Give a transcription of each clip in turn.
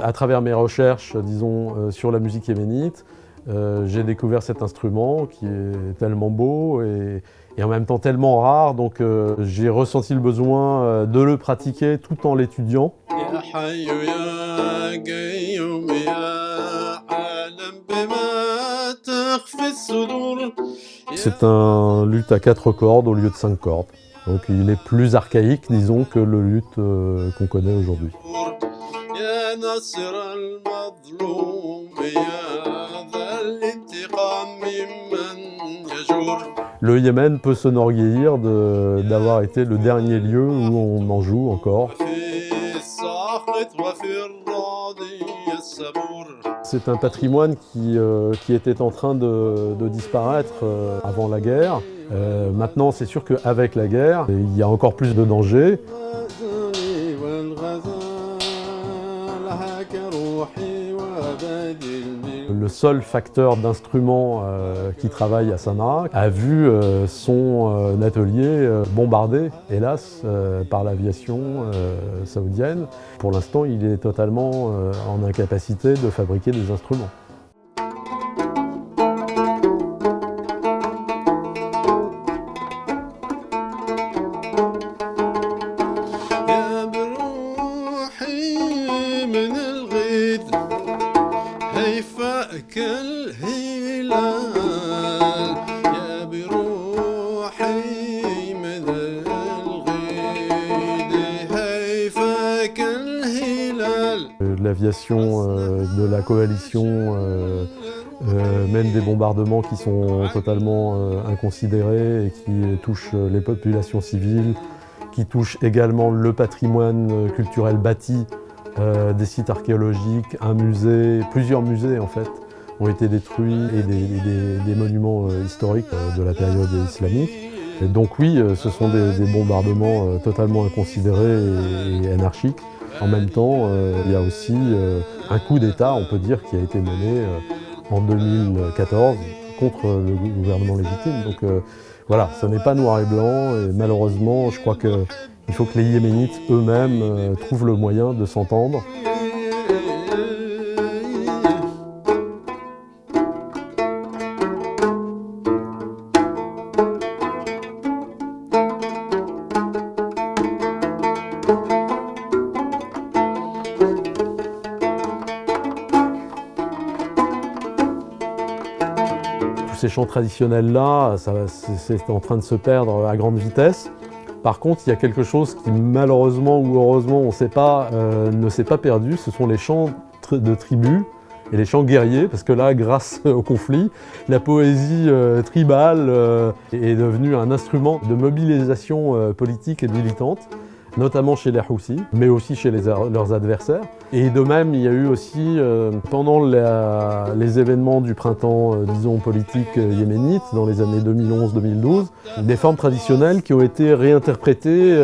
À travers mes recherches, disons, sur la musique yéménite, j'ai découvert cet instrument qui est tellement beau et en même temps tellement rare, donc j'ai ressenti le besoin de le pratiquer tout en l'étudiant. C'est un luth à 4 cordes au lieu de 5 cordes, donc il est plus archaïque, disons, que le luth qu'on connaît aujourd'hui. Le Yémen peut s'enorgueillir d'avoir été le dernier lieu où on en joue encore. C'est un patrimoine qui était en train de disparaître avant la guerre. Maintenant, c'est sûr qu'avec la guerre, il y a encore plus de dangers. Le seul facteur d'instruments qui travaille à Sanaa a vu son atelier bombardé, hélas, par l'aviation saoudienne. Pour l'instant, il est totalement en incapacité de fabriquer des instruments. L'aviation de la coalition mène des bombardements qui sont totalement inconsidérés et qui touchent les populations civiles, qui touchent également le patrimoine culturel bâti, des sites archéologiques, un musée, plusieurs musées en fait ont été détruits et des monuments historiques de la période islamique. Et donc oui, ce sont des bombardements totalement inconsidérés et anarchiques. En même temps, il y a aussi un coup d'État, on peut dire, qui a été mené en 2014 contre le gouvernement légitime. Donc voilà, ce n'est pas noir et blanc et malheureusement, je crois qu'il faut que les Yéménites eux-mêmes trouvent le moyen de s'entendre. Ces chants traditionnels-là, c'est en train de se perdre à grande vitesse. Par contre, il y a quelque chose qui, malheureusement ou heureusement, on sait pas, ne s'est pas perdu, ce sont les chants de tribus et les chants guerriers, parce que là, grâce au conflit, la poésie tribale est devenue un instrument de mobilisation politique et militante, notamment chez les Houthis, mais aussi chez leurs adversaires. Et de même, il y a eu aussi, pendant les événements du printemps, disons, politique yéménite, dans les années 2011-2012, des formes traditionnelles qui ont été réinterprétées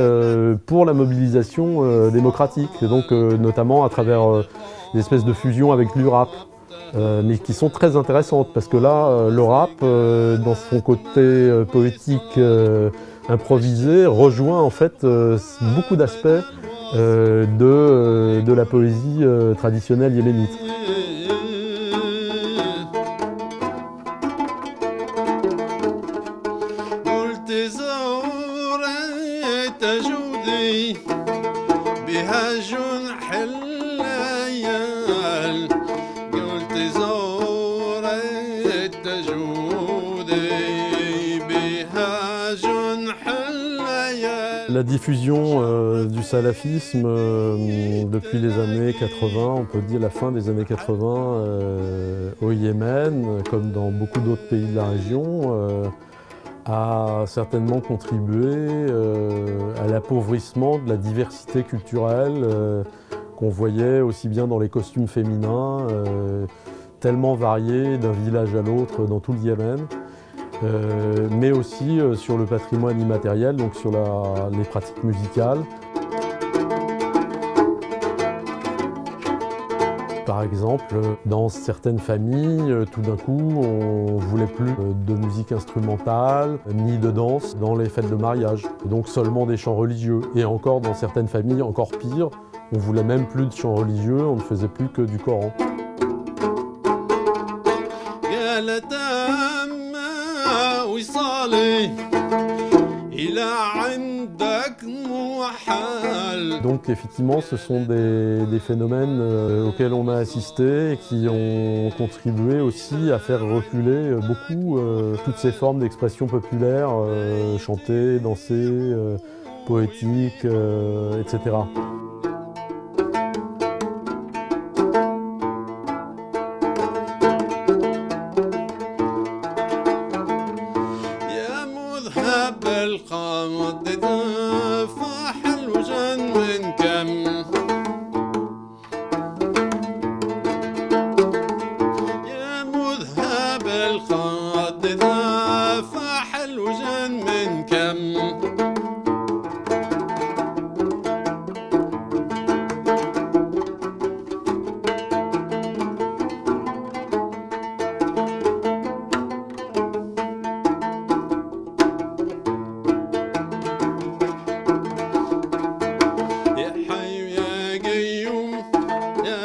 pour la mobilisation démocratique, et donc notamment à travers des espèces de fusions avec l'URAP. Mais qui sont très intéressantes, parce que là, le rap, dans son côté poétique improvisé, rejoint en fait beaucoup d'aspects de la poésie traditionnelle yéménite. La diffusion du salafisme depuis les années 80, on peut dire la fin des années 80 au Yémen, comme dans beaucoup d'autres pays de la région, a certainement contribué à l'appauvrissement de la diversité culturelle qu'on voyait aussi bien dans les costumes féminins, tellement variés d'un village à l'autre dans tout le Yémen. Mais aussi sur le patrimoine immatériel, donc sur les pratiques musicales. Par exemple, dans certaines familles, tout d'un coup, on ne voulait plus de musique instrumentale, ni de danse dans les fêtes de mariage. Donc seulement des chants religieux. Et encore, dans certaines familles, encore pire, On voulait même plus de chants religieux, on ne faisait plus que du Coran. Donc effectivement, ce sont des phénomènes auxquels on a assisté et qui ont contribué aussi à faire reculer beaucoup toutes ces formes d'expression populaire, chantées, dansées, poétiques, etc.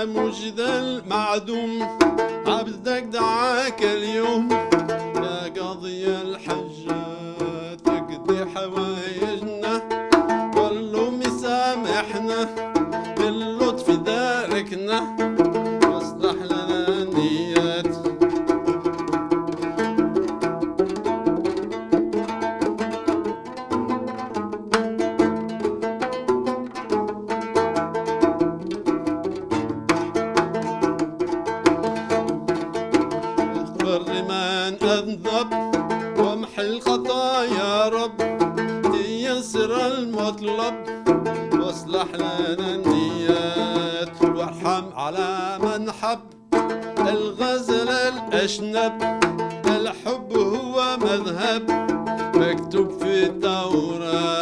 مجد المعدوم عبدك دعاك اليوم يا قاضي الحجات تقضي حوايجنا واللوم يسامحنا باللطف داركنا واصلح لنا النيات. لمن أذنب وامحي الخطايا يا رب تيسر المطلب واصلح لنا النيات وارحم على من حب الغزل الأشنب. الحب هو مذهب مكتوب في التوراة